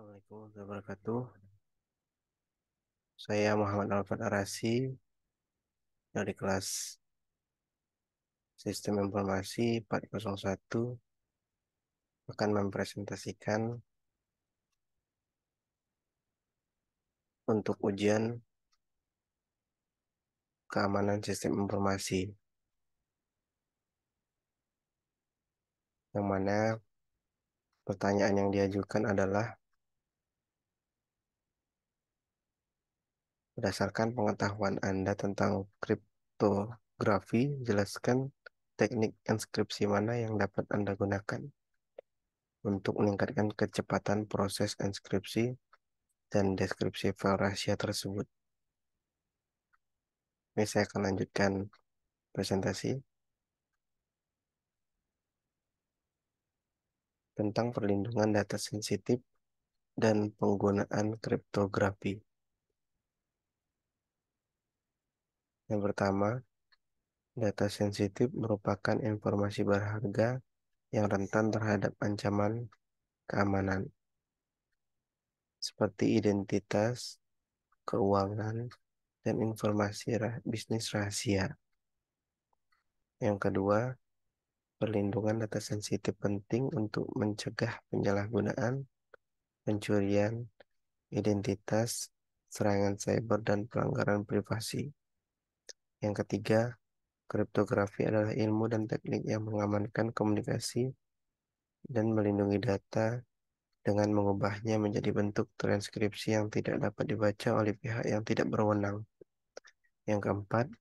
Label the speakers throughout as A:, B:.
A: Assalamualaikum warahmatullahi wabarakatuh. Saya Muhammad Alfad Arasi dari kelas Sistem Informasi 401 akan mempresentasikan untuk ujian keamanan sistem informasi, yang mana pertanyaan yang diajukan adalah berdasarkan pengetahuan Anda tentang kriptografi, jelaskan teknik enskripsi mana yang dapat Anda gunakan untuk meningkatkan kecepatan proses enskripsi dan deskripsi file rahasia tersebut. Ini saya akan lanjutkan presentasi tentang perlindungan data sensitif dan penggunaan kriptografi. Yang pertama, data sensitif merupakan informasi berharga yang rentan terhadap ancaman keamanan, seperti identitas, keuangan, dan informasi bisnis rahasia. Yang kedua, perlindungan data sensitif penting untuk mencegah penyalahgunaan, pencurian identitas, serangan cyber, dan pelanggaran privasi. Yang ketiga, kriptografi adalah ilmu dan teknik yang mengamankan komunikasi dan melindungi data dengan mengubahnya menjadi bentuk transkripsi yang tidak dapat dibaca oleh pihak yang tidak berwenang. Yang keempat,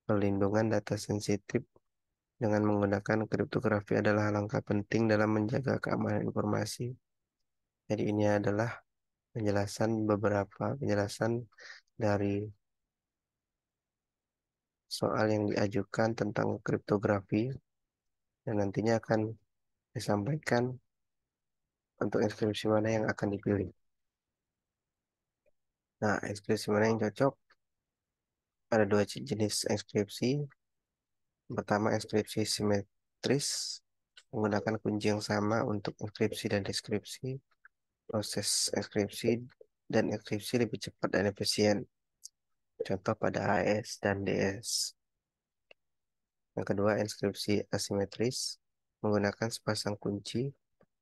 A: perlindungan data sensitif dengan menggunakan kriptografi adalah langkah penting dalam menjaga keamanan informasi. Jadi ini adalah beberapa penjelasan dari soal yang diajukan tentang kriptografi dan nantinya akan disampaikan untuk inskripsi mana yang akan dipilih. Nah, inskripsi mana yang cocok? Ada dua jenis inskripsi. Pertama, inskripsi simetris menggunakan kunci yang sama untuk inskripsi dan deskripsi. Proses inskripsi dan enkripsi lebih cepat dan efisien. Contoh pada AES dan DS. Yang kedua, inskripsi asimetris menggunakan sepasang kunci,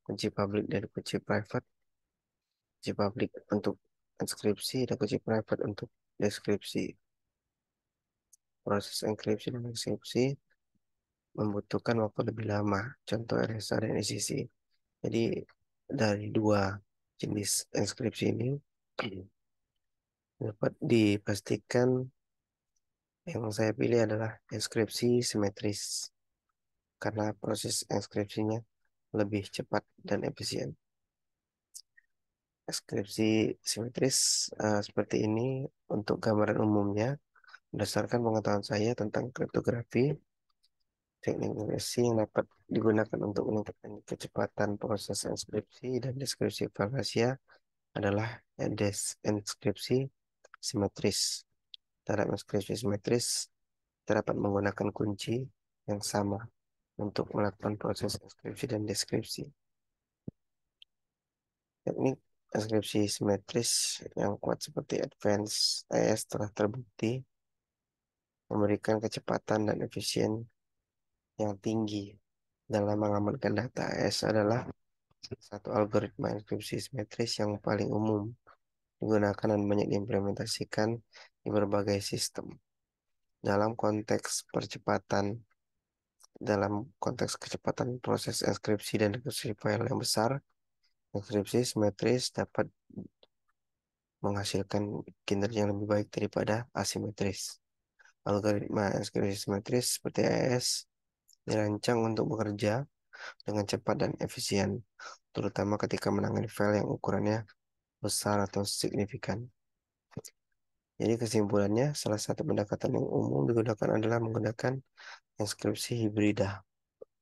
A: kunci publik dan kunci private. Kunci publik untuk inskripsi dan kunci private untuk deskripsi. Proses enkripsi dan deskripsi membutuhkan waktu lebih lama. Contoh RSA dan ECC. Jadi dari dua jenis inskripsi ini dapat dipastikan yang saya pilih adalah inskripsi simetris karena proses inskripsinya lebih cepat dan efisien. Inskripsi simetris seperti ini untuk gambaran umumnya berdasarkan pengetahuan saya tentang kriptografi. Teknik enkripsi yang dapat digunakan untuk meningkatkan kecepatan proses inskripsi dan deskripsi file rahasia adalah inskripsi simetris. Dalam inskripsi simetris terdapat menggunakan kunci yang sama untuk melakukan proses inskripsi dan deskripsi. Teknik inskripsi simetris yang kuat seperti Advanced AES telah terbukti memberikan kecepatan dan efisien yang tinggi dalam mengamankan data. AES adalah satu algoritma inskripsi simetris yang paling umum digunakan dan banyak diimplementasikan di berbagai sistem. Dalam konteks percepatan, dalam konteks kecepatan proses inskripsi dan deskripsi file yang besar, inskripsi simetris dapat menghasilkan kinerja yang lebih baik daripada asimetris. Algoritma inskripsi simetris seperti AES dirancang untuk bekerja dengan cepat dan efisien, terutama ketika menangani file yang ukurannya besar atau signifikan. Jadi kesimpulannya, salah satu pendekatan yang umum digunakan adalah menggunakan inskripsi hibrida,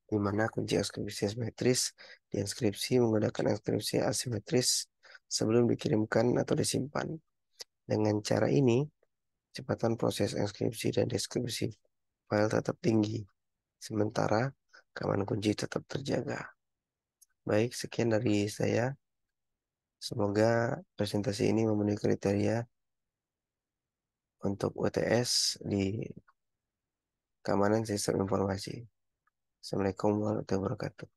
A: di mana kunci inskripsi simetris diinskripsi menggunakan inskripsi asimetris sebelum dikirimkan atau disimpan. Dengan cara ini, kecepatan proses inskripsi dan deskripsi file tetap tinggi, sementara keamanan kunci tetap terjaga. Baik, sekian dari saya. Semoga presentasi ini memenuhi kriteria untuk UTS di keamanan sistem informasi. Assalamualaikum warahmatullahi wabarakatuh.